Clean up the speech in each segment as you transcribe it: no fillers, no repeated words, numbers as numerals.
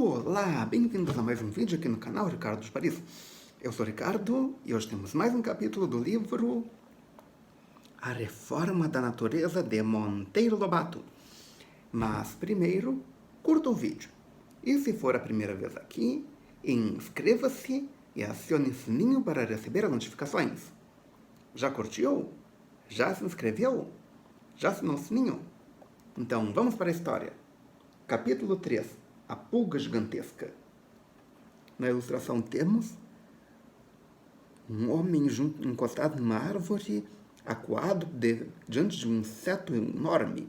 Olá, bem-vindos a mais um vídeo aqui no canal Ricardo dos Paris. Eu sou o Ricardo e hoje temos mais um capítulo do livro A Reforma da Natureza de Monteiro Lobato. Mas primeiro, curta o vídeo. E se for a primeira vez aqui, inscreva-se e acione o sininho para receber as notificações. Já curtiu? Já se inscreveu? Já assinou o sininho? Então vamos para a história. Capítulo 3. A pulga gigantesca. Na ilustração temos um homem encostado numa árvore, acuado diante de um inseto enorme.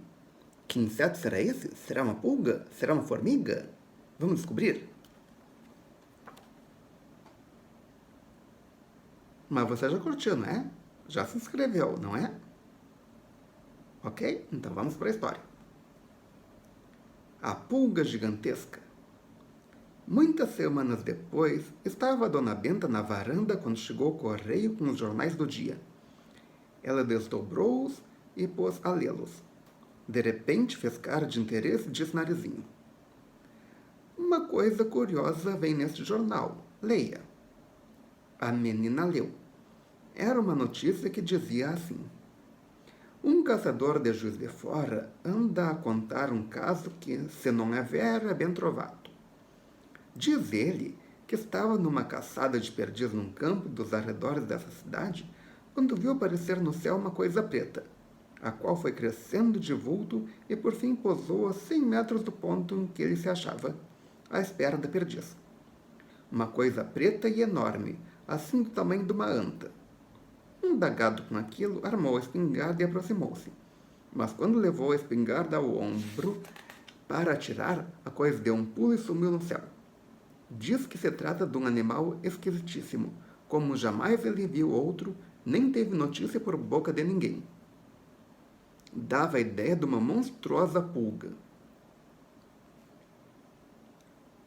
Que inseto será esse? Será uma pulga? Será uma formiga? Vamos descobrir. Mas você já curtiu, não é? Já se inscreveu, não é? Ok? Então vamos para a história. A pulga gigantesca. Muitas semanas depois, estava a Dona Benta na varanda quando chegou o correio com os jornais do dia. Ela desdobrou-os e pôs a lê-los. De repente, fez cara de interesse e disse Narizinho: "Uma coisa curiosa vem neste jornal. Leia." A menina leu. Era uma notícia que dizia assim: "Um caçador de Juiz de Fora anda a contar um caso que, se não é vero, é bem trovado. Diz ele que estava numa caçada de perdiz num campo dos arredores dessa cidade, quando viu aparecer no céu uma coisa preta, a qual foi crescendo de vulto e por fim pousou a 100 metros do ponto em que ele se achava, à espera da perdiz. Uma coisa preta e enorme, assim do tamanho de uma anta. Indagado com aquilo, armou a espingarda e aproximou-se. Mas quando levou a espingarda ao ombro para atirar, a coisa deu um pulo e sumiu no céu. Diz que se trata de um animal esquisitíssimo, como jamais ele viu outro, nem teve notícia por boca de ninguém. Dava a ideia de uma monstruosa pulga."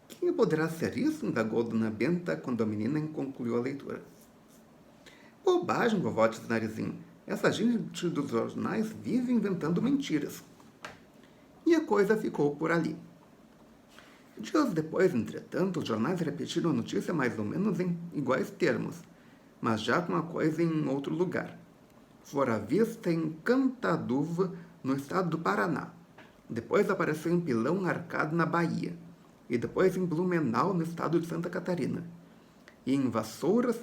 "Quem poderá ser isso?" indagou Dona Benta quando a menina concluiu a leitura. "Bobagem, vovó", disse Narizinho. "Essa gente dos jornais vive inventando mentiras." E a coisa ficou por ali. Dias depois, entretanto, os jornais repetiram a notícia mais ou menos em iguais termos, mas já com a coisa em outro lugar. Fora vista em Cantaduva, no estado do Paraná. Depois apareceu em Pilão Arcado, na Bahia. E depois em Blumenau, no estado de Santa Catarina. E em Vassouras,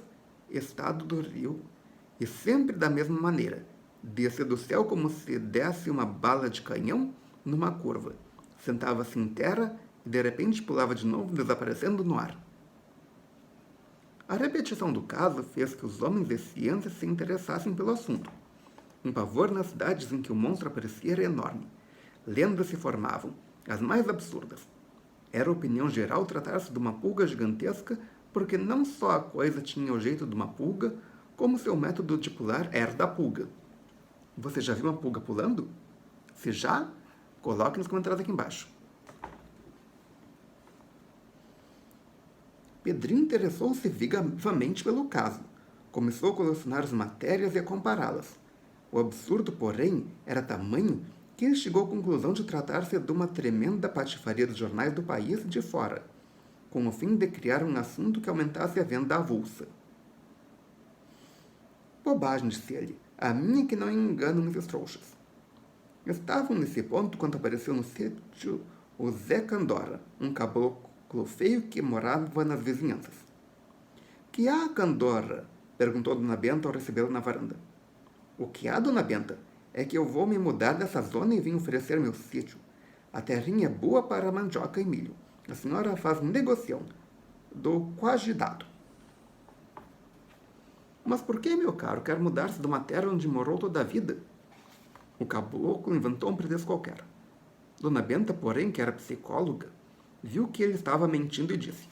estado do Rio. E sempre da mesma maneira. Descia do céu como se desse uma bala de canhão numa curva. Sentava-se em terra e de repente pulava de novo, desaparecendo no ar. A repetição do caso fez que os homens de ciência se interessassem pelo assunto. Um pavor nas cidades em que o monstro aparecia era enorme. Lendas se formavam, as mais absurdas. Era opinião geral tratar-se de uma pulga gigantesca, porque não só a coisa tinha o jeito de uma pulga, como seu método de pular era da pulga. Você já viu uma pulga pulando? Se já, coloque nos comentários aqui embaixo. Pedrinho interessou-se vivamente pelo caso. Começou a colecionar as matérias e a compará-las. O absurdo, porém, era tamanho que ele chegou à conclusão de tratar-se de uma tremenda patifaria dos jornais do país e de fora, com o fim de criar um assunto que aumentasse a venda avulsa. "Bobagem", disse ele. "A minha que não enganam esses trouxas." Estavam nesse ponto quando apareceu no sítio o Zé Candora, um caboclo feio que morava nas vizinhanças. "Que há, Candora?" perguntou Dona Benta ao recebê-lo na varanda. "O que há, Dona Benta? É que eu vou me mudar dessa zona e vim oferecer meu sítio. A terrinha é boa para mandioca e milho. A senhora faz negocião. Dou quase dado." "Mas por que, meu caro, quer mudar-se de uma terra onde morou toda a vida?" O caboclo inventou um pretexto qualquer. Dona Benta, porém, que era psicóloga, viu que ele estava mentindo e disse: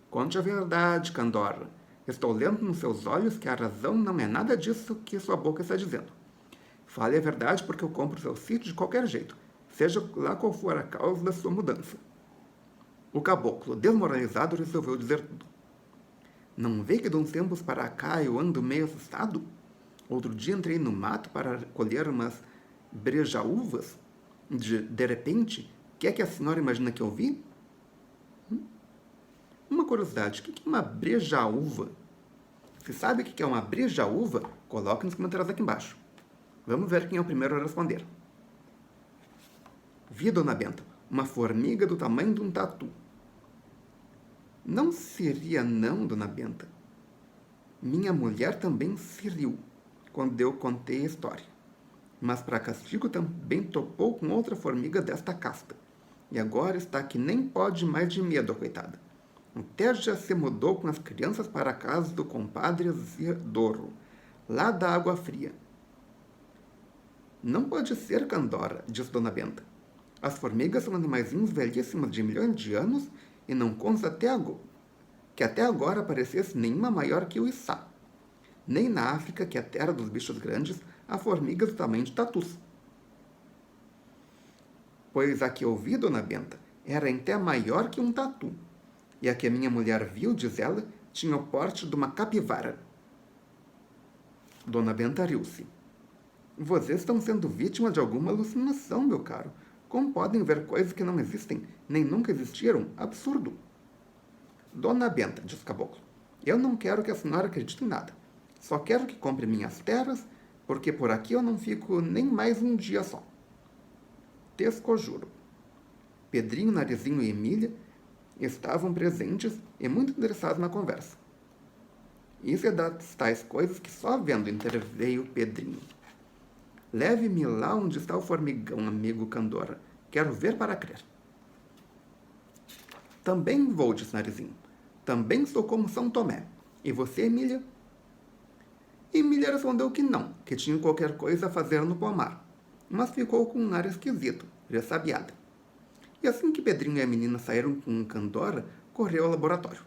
"Conte a verdade, Candora. Estou lendo nos seus olhos que a razão não é nada disso que sua boca está dizendo. Fale a verdade, porque eu compro seu sítio de qualquer jeito, seja lá qual for a causa da sua mudança." O caboclo, desmoralizado, resolveu dizer tudo. "Não vê que de uns tempos para cá eu ando meio assustado? Outro dia entrei no mato para colher umas brejaúvas. De repente, o que é que a senhora imagina que eu vi?" curiosidade, o que é uma brejaúva? Se sabe o que é uma brejaúva, coloque nos comentários aqui embaixo. Vamos ver quem é o primeiro a responder. Vi, dona Benta, uma formiga do tamanho de um tatu. Não seria não, dona Benta. Minha mulher também se riu quando eu contei a história. Mas para castigo também topou com outra formiga desta casta. E agora está que nem pode mais de medo, coitada. Até já se mudou com as crianças para a casa do compadre Zidoro, lá da Água Fria. Não pode ser, Candora, disse Dona Benta. As formigas são animaizinhos velhíssimos de milhões de anos e não consta que até agora aparecesse nenhuma maior que o içá. Nem na África, que é a terra dos bichos grandes, há formigas do tamanho de tatus. Pois a que eu vi, Dona Benta, era até maior que um tatu. E a que a minha mulher viu, diz ela, tinha o porte de uma capivara. Dona Benta riu-se. Vocês estão sendo vítimas de alguma alucinação, meu caro. Como podem ver coisas que não existem, nem nunca existiram? Absurdo. Dona Benta, disse o caboclo, eu não quero que a senhora acredite em nada. Só quero que compre minhas terras, porque por aqui eu não fico nem mais um dia só. Tescojuro. Pedrinho, Narizinho e Emília estavam presentes e muito interessados na conversa. Isso é das tais coisas que só vendo interveio Pedrinho. Leve-me lá onde está o formigão, amigo Candora. Quero ver para crer. Também vou, disse Narizinho. Também sou como São Tomé. E você, Emília? Emília respondeu que não, que tinha qualquer coisa a fazer no pomar. Mas ficou com um ar esquisito, ressabiada. E assim que Pedrinho e a menina saíram com Candora, correu ao laboratório.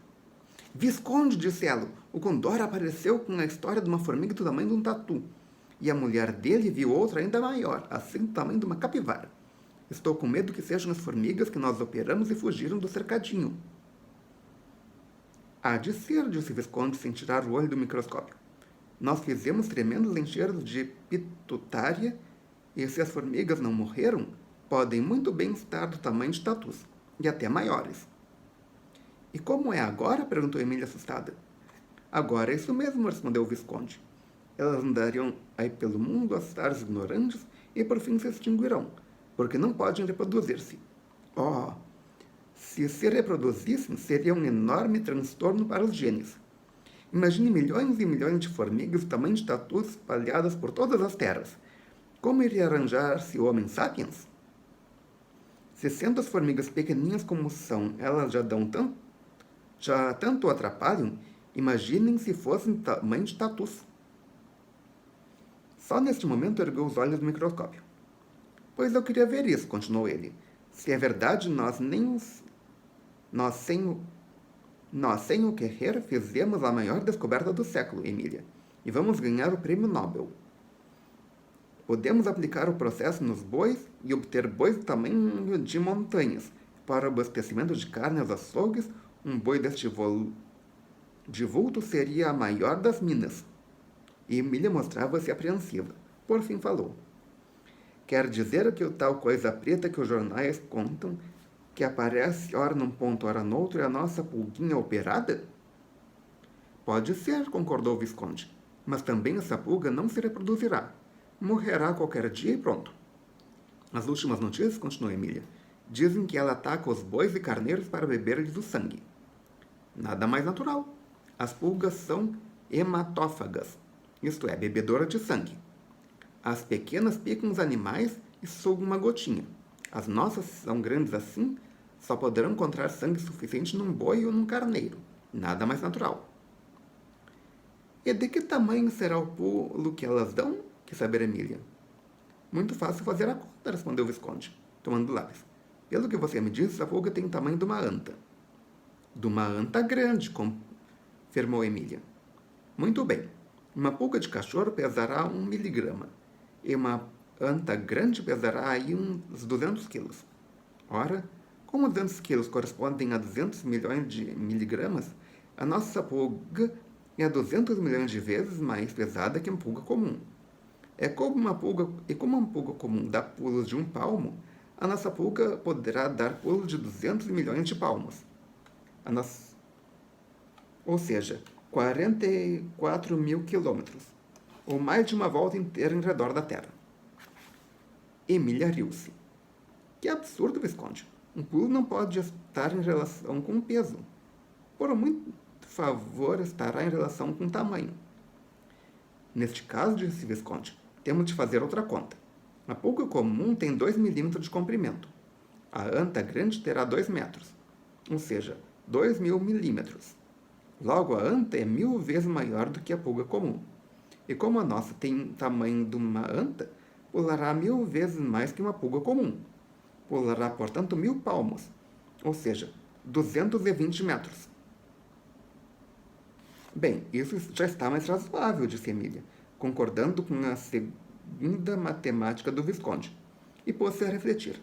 Visconde, disse ela, o Candora apareceu com a história de uma formiga do tamanho de um tatu. E a mulher dele viu outra ainda maior, assim do tamanho de uma capivara. Estou com medo que sejam as formigas que nós operamos e fugiram do cercadinho. Há de ser, disse o Visconde sem tirar o olho do microscópio. Nós fizemos tremendos enxertos de pitutária e se as formigas não morreram, podem muito bem estar do tamanho de tatus, e até maiores. E como é agora? Perguntou Emília assustada. Agora é isso mesmo, respondeu o Visconde. Elas andariam aí pelo mundo, as taras ignorantes, e por fim se extinguirão, porque não podem reproduzir-se. Oh, se se reproduzissem, seria um enorme transtorno para os genes. Imagine milhões e milhões de formigas do tamanho de tatus espalhadas por todas as terras. Como iria arranjar-se o Homo sapiens? Se sendo as formigas pequeninhas como são, elas já tanto atrapalham, imaginem se fossem do tamanho de tatus. Só neste momento ergueu os olhos do microscópio. Pois eu queria ver isso, continuou ele. Se é verdade, nós sem o querer fizemos a maior descoberta do século, Emília, e vamos ganhar o prêmio Nobel. Podemos aplicar o processo nos bois e obter bois do tamanho de montanhas. Para o abastecimento de carne aos açougues, um boi deste de vulto seria a maior das minas. E Emília mostrava-se apreensiva. Por fim falou. Quer dizer que o tal coisa preta que os jornais contam, que aparece ora num ponto, ora noutro, é a nossa pulguinha operada? Pode ser, concordou o Visconde. Mas também essa pulga não se reproduzirá. Morrerá qualquer dia e pronto. As últimas notícias, continuou Emília, dizem que ela ataca os bois e carneiros para beber-lhes o sangue. Nada mais natural. As pulgas são hematófagas, isto é, bebedora de sangue. As pequenas picam os animais e sugam uma gotinha. As nossas são grandes assim, só poderão encontrar sangue suficiente num boi ou num carneiro. Nada mais natural. E de que tamanho será o pulo que elas dão? Quis saber Emília. Muito fácil fazer a conta, respondeu o Visconde, tomando lápis. Pelo que você me disse, a pulga tem o tamanho de uma anta. De uma anta grande, confirmou Emília. Muito bem. Uma pulga de cachorro pesará 1 miligrama. E uma anta grande pesará aí uns 200 quilos. Ora, como 200 quilos correspondem a 200 milhões de miligramas, a nossa pulga é 200 milhões de vezes mais pesada que uma pulga comum. Como uma pulga comum dá pulos de 1 palmo, a nossa pulga poderá dar pulos de 200 milhões de palmos. ou seja, 44 mil quilômetros, ou mais de uma volta inteira em redor da Terra. Emília riu-se. Que absurdo, Visconde. Um pulo não pode estar em relação com o peso. Por muito favor, estará em relação com o tamanho. Neste caso, disse Visconde, temos de fazer outra conta. A pulga comum tem 2 milímetros de comprimento. A anta grande terá 2 metros, ou seja, 2.000 milímetros. Logo, a anta é 1000 vezes maior do que a pulga comum. E como a nossa tem o tamanho de uma anta, pulará 1000 vezes mais que uma pulga comum. Pulará, portanto, 1000 palmos, ou seja, 220 metros. Bem, isso já está mais razoável, disse Emília, concordando com a segunda matemática do Visconde, e pôs-se a refletir.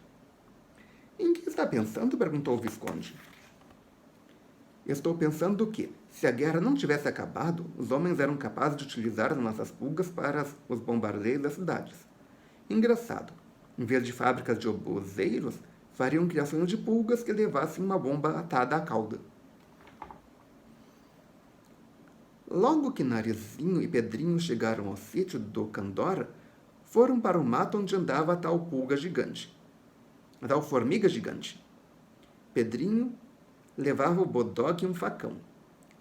Em que está pensando? Perguntou o Visconde. Estou pensando que, se a guerra não tivesse acabado, os homens eram capazes de utilizar as nossas pulgas para os bombardeios das cidades. Engraçado, em vez de fábricas de obuseiros, fariam criações de pulgas que levassem uma bomba atada à cauda. Logo que Narizinho e Pedrinho chegaram ao sítio do Candora, foram para o mato onde andava a tal pulga gigante, a tal formiga gigante. Pedrinho levava o bodoque e um facão.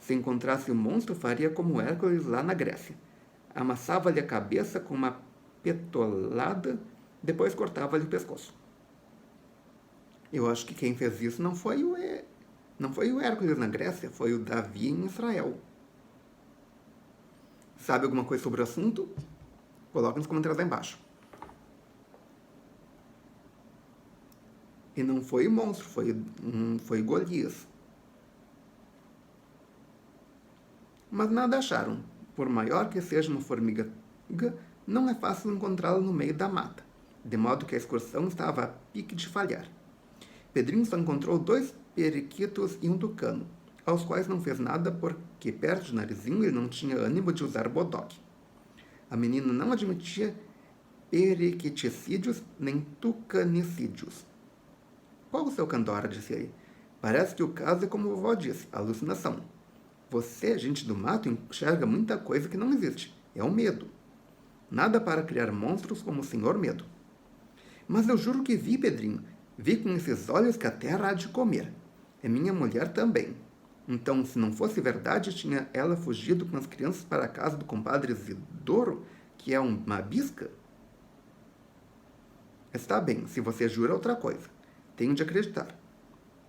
Se encontrasse o monstro, faria como Hércules lá na Grécia. Amassava-lhe a cabeça com uma petolada, depois cortava-lhe o pescoço. Eu acho que quem fez isso não foi o Hércules na Grécia, foi o Davi em Israel. Sabe alguma coisa sobre o assunto? Coloque nos comentários lá embaixo. E não foi o monstro, foi Golias. Mas nada acharam. Por maior que seja uma formiga, não é fácil encontrá-la no meio da mata, de modo que a excursão estava a pique de falhar. Pedrinho só encontrou 2 periquitos e um tucano, aos quais não fez nada porque, perto de Narizinho, ele não tinha ânimo de usar bodoque. A menina não admitia periquiticídios nem tucanicídios. Qual o seu Candora? Disse ele. Parece que o caso é como a vovó disse, alucinação. Você, gente do mato, enxerga muita coisa que não existe. É o medo. Nada para criar monstros como o Senhor Medo. Mas eu juro que vi, Pedrinho. Vi com esses olhos que a terra há de comer. É minha mulher também. Então, se não fosse verdade, tinha ela fugido com as crianças para a casa do compadre Isidoro, que é uma bisca? Está bem, se você jura outra coisa. Tenho de acreditar.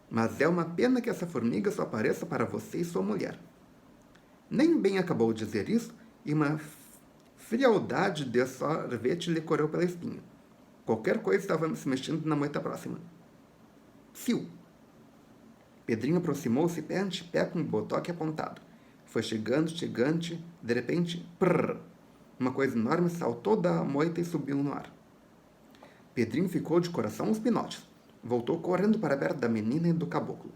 Mas é uma pena que essa formiga só apareça para você e sua mulher. Nem bem acabou de dizer isso, e uma frialdade de sorvete lhe correu pela espinha. Qualquer coisa estava se mexendo na moita próxima. Fiu! Pedrinho aproximou-se pé ante pé com o bodoque apontado. Foi chegando, de repente, prrr! Uma coisa enorme saltou da moita e subiu no ar. Pedrinho ficou de coração aos pinotes. Voltou correndo para perto da menina e do caboclo.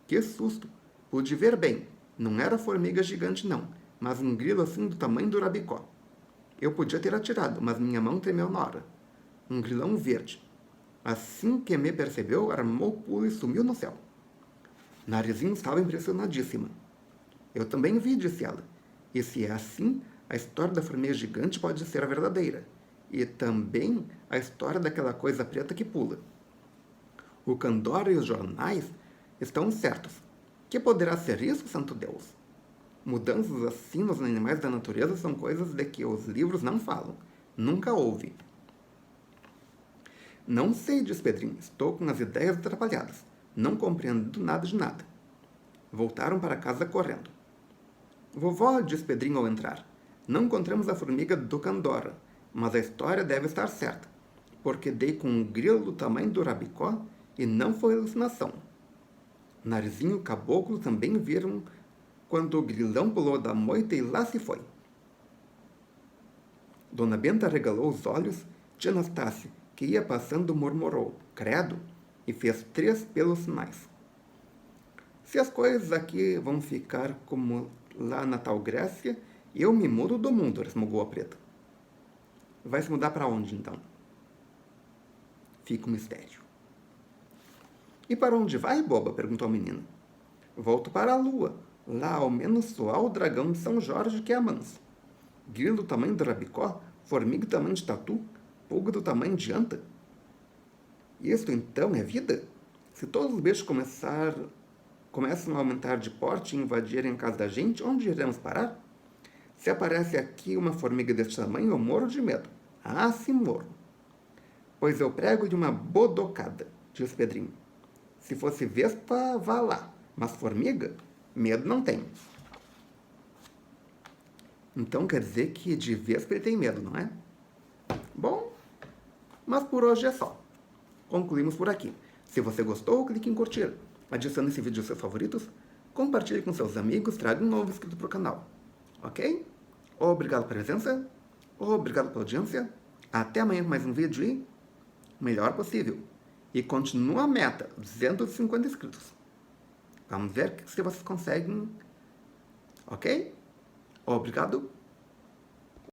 Que susto! Pude ver bem. Não era formiga gigante, não, mas um grilo assim do tamanho do rabicó. Eu podia ter atirado, mas minha mão tremeu na hora. Um grilão verde. Assim que me percebeu, armou o pulo e sumiu no céu. Narizinho estava impressionadíssima. Eu também vi, disse ela. E se é assim, a história da formiga gigante pode ser a verdadeira. E também a história daquela coisa preta que pula. O Candora e os jornais estão certos. Que poderá ser isso, santo Deus? Mudanças assim nos animais da natureza são coisas de que os livros não falam. Nunca houve. Não sei, disse Pedrinho. Estou com as ideias atrapalhadas. Não compreendo nada de nada. Voltaram para casa correndo. Vovó, disse Pedrinho ao entrar, não encontramos a formiga do Candora, mas a história deve estar certa, porque dei com um grilo do tamanho do rabicó e não foi alucinação. Narizinho e o caboclo também viram quando o grilão pulou da moita e lá se foi. Dona Benta regalou os olhos. Tia Anastácia, que ia passando, murmurou, credo, e fez 3 pelos sinais. Se as coisas aqui vão ficar como lá na tal Grécia, eu me mudo do mundo, resmungou a preta. Vai se mudar para onde, então? Fica um mistério. E para onde vai, boba? Perguntou a menina. Volto para a lua. Lá ao menos só há o dragão de São Jorge que é manso. Grilo do tamanho de rabicó, formiga do tamanho de tatu, pulga do tamanho de anta. Isto então é vida? Se todos os bichos começam a aumentar de porte e invadirem a casa da gente, onde iremos parar? Se aparece aqui uma formiga deste tamanho, eu morro de medo. Ah, sim, morro. Pois eu prego-lhe uma bodocada, disse Pedrinho. Se fosse vespa, vá lá. Mas formiga, medo não tem. Então quer dizer que de vespa ele tem medo, não é? Bom, mas por hoje é só. Concluímos por aqui. Se você gostou, clique em curtir. Adicione esse vídeo aos seus favoritos, compartilhe com seus amigos, traga um novo inscrito para o canal. Ok? Obrigado pela presença, obrigado pela audiência. Até amanhã com mais um vídeo e melhor possível. E continua a meta, 250 inscritos. Vamos ver se vocês conseguem. Ok? Obrigado.